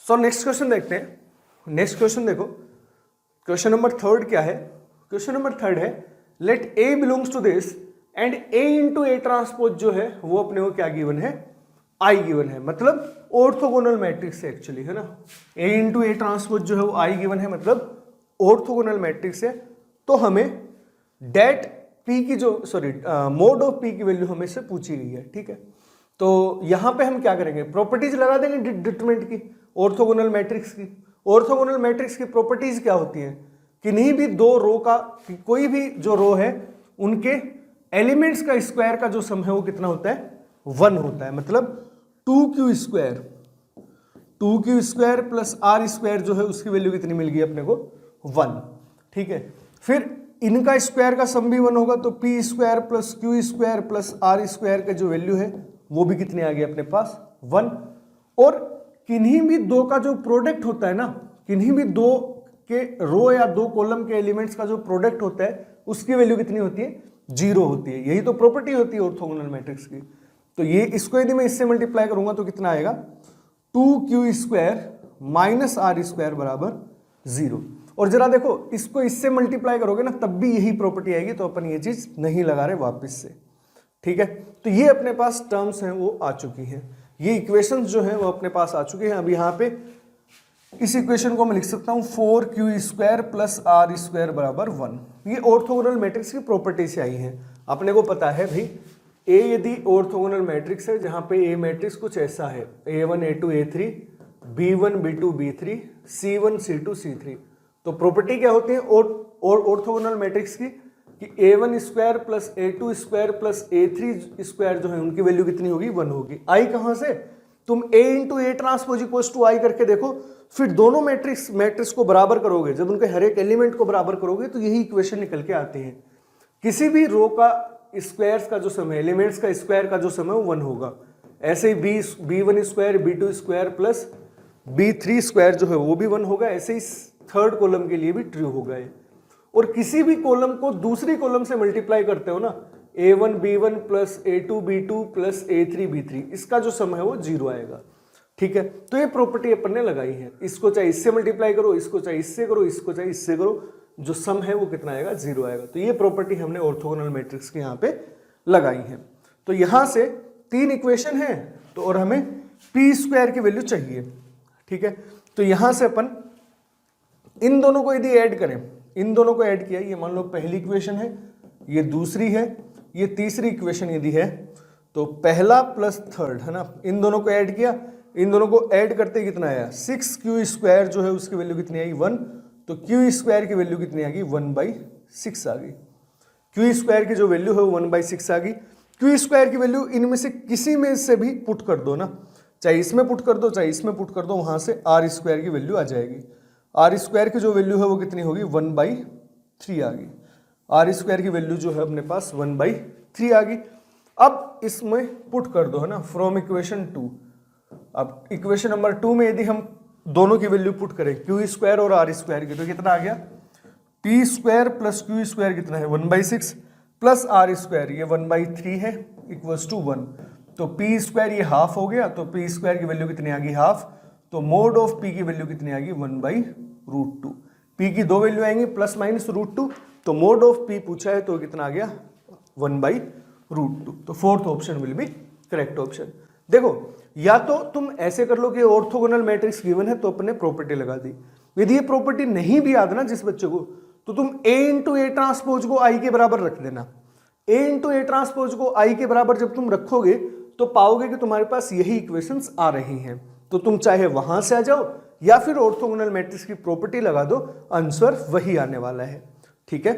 So next question देखते हैं। Next question देखो, क्वेश्चन नंबर 3 क्या है? क्वेश्चन नंबर 3 है let A belongs to this and A into A transpose जो है वो अपने को क्या गिवन है? आई गिवन है, मतलब ऑर्थोगोनल मैट्रिक्स है एक्चुअली, है ना। ए इंटू ए ट्रांसपोज जो है वो आई गिवन है, मतलब ऑर्थोगोनल मैट्रिक्स है। तो हमें डेट पी की जो मोड ऑफ पी की वैल्यू हमें से पूछी गई है, ठीक है। तो यहां पे हम क्या करेंगे? प्रॉपर्टीज लगा देंगे डिटरमिनेंट की, ऑर्थोगोनल मैट्रिक्स की। ऑर्थोगोनल मैट्रिक्स की प्रॉपर्टीज क्या होती हैं? किन्हीं भी दो रो का, कोई भी जो रो है उनके एलिमेंट्स का स्क्वायर का जो सम है वो कितना होता है? 1 होता है। मतलब 2q square plus R square जो है उसकी वैल्यू कितनी मिल गई अपने को? 1, ठीक है। फिर इनका स्क्वायर का सम भी 1 होगा, तो P square plus Q square plus R square का जो वैल्यू है वो भी कितने आ गई अपने पास? 1। और किन्हीं भी दो का जो प्रोडक्ट होता है ना, किन्हीं भी दो के रो या दो कॉलम के एलिमेंट्स का जो प्रोडक्ट होता है उसकी वैल्यू कितनी होती है? 0 होती है। यही तो प्रॉपर्टी होती है ऑर्थोगोनल मैट्रिक्स की। तो ये इसको यदि मैं इससे मल्टीप्लाई करूंगा तो कितना आएगा? 2q square minus are square बराबर 0। और जरा देखो, इसको इससे मल्टीप्लाई करोगे ना तब भी यही प्रॉपर्टी आएगी, तो अपन ये चीज नहीं लगा रहे वापस से, ठीक है। तो ये अपने पास टर्म्स हैं वो आ चुकी हैं, ये इक्वेशंस जो हैं वो अपने पास आ चुके हैं। अब यहाँ पे इस इक्वेशन को मैं लिख सकता हूँ 4q square plus R square बराबर 1। ये ऑर्थोगोनल मैट्रिक्स की प्रॉपर्टी से आई है। अपने को पता है भाई ए यदि ऑर्थोगोनल मैट्रिक्स है जहां पे ए मैट्रिक्स कुछ ऐसा है, a1 a2 a3 b1 b2 b3 c1 c2 c3, तो प्रॉपर्टी क्या होती है ऑर्थोगोनल मैट्रिक्स की कि a1 square plus a2 square plus a3 square जो है उनकी वैल्यू कितनी होगी? 1 होगी। आई कहां से? तुम a into A transpose equals to I करके देखो, फिर दोनों मैट्रिक्स को बराबर करोगे, जब उनके हर एक एलिमेंट को बराबर करोगे तो यही इक्वेशन निकल के आती है। किसी भी रो का स्क्वायर्स का जो सम है, एलिमेंट्स का स्क्वायर का जो सम है वो 1 होगा। ऐसे ही b1 square b2 square plus b3 square जो है वो भी 1 होगा। ऐसे ही थर्ड कॉलम के लिए भी ट्रू होगा। और किसी भी कॉलम को दूसरी कॉलम से मल्टीप्लाई करते हो ना, a1 b1 plus a2 b2 plus a3 b3, इसका जो सम है वो 0 आएगा, ठीक है। तो ये प्रॉपर्टी अपन ने लगाई है। इसको चाहे इससे मल्टीप्लाई करो, इसको चाहे इससे करो, इसको चाहे इससे करो, जो सम है वो कितना आएगा? 0 आएगा। तो ये प्रॉपर्टी हमने ऑर्थोगोनल मैट्रिक्स के यहाँ पे लगाई है। तो यहां से 3 इक्वेशन है, तो और हमें पी स्क्वायर की वैल्यू चाहिए, ठीक है। तो यहां से अपन इन दोनों को यदि ऐड करें, इन दोनों को ऐड किया, ये मान लो पहली इक्वेशन है, ये दूसरी है, ये तीसरी इक्वेशन यदि है, तो पहला प्लस थर्ड, है ना, इन दोनों को ऐड किया। इन दोनों को ऐड करते कितना आया? 6q स्क्वायर जो है उसकी वैल्यू कितनी आई? 1। तो q स्क्वायर की वैल्यू कितनी आ गई? 1/6 आ गई। q स्क्वायर की जो वैल्यू है वो 1/6 आ गई। q स्क्वायर की वैल्यू इनमें से किसी में से भी पुट कर दो ना, चाहे इसमें पुट कर दो चाहे इसमें पुट कर दो, वहां से r स्क्वायर की वैल्यू आ जाएगी। r स्क्वायर की जो वैल्यू है वो कितनी होगी? 1/3 आ गई। r स्क्वायर की वैल्यू जो है अपने पास 1/3 आ गई। अब इसमें पुट कर दो, है ना, फ्रॉम इक्वेशन 2। अब इक्वेशन नंबर 2 में यदि हम दोनों की वैल्यू पुट करें, q स्क्वायर और r स्क्वायर की, तो कितना आ गया? p square plus q square कितना है? 1/6 प्लस r स्क्वायर ये 1/3 है इक्वल्स टू 1। तो p स्क्वायर ये हाफ हो गया, तो p स्क्वायर की वैल्यू कितनी आ गई? हाफ। तो मोड ऑफ p की वैल्यू कितनी आ गई? 1/√2। p की दो वैल्यू आएंगी प्लस माइनस √2, तो मोड ऑफ p पूछा है तो कितना आ गया? 1/√2। तो fourth option will be correct option. देखो, या तो तुम ऐसे कर लो कि ऑर्थोगोनल मैट्रिक्स गिवन है तो अपने प्रॉपर्टी लगा दी। यदि ये प्रॉपर्टी नहीं भी याद ना जिस बच्चे को, तो तुम a इंटू ए ट्रांसपोज को i के बराबर रख देना। a इंटू ए ट्रांसपोज को i के बराबर जब तुम रखोगे तो पाओगे कि तुम्हारे पास यही इक्वेशंस आ रही हैं। तो तुम चाहे वहां से आ जाओ या फिर ऑर्थोगोनल मैट्रिक्स की प्रॉपर्टी लगा दो, आंसर वही आने वाला है, ठीक है।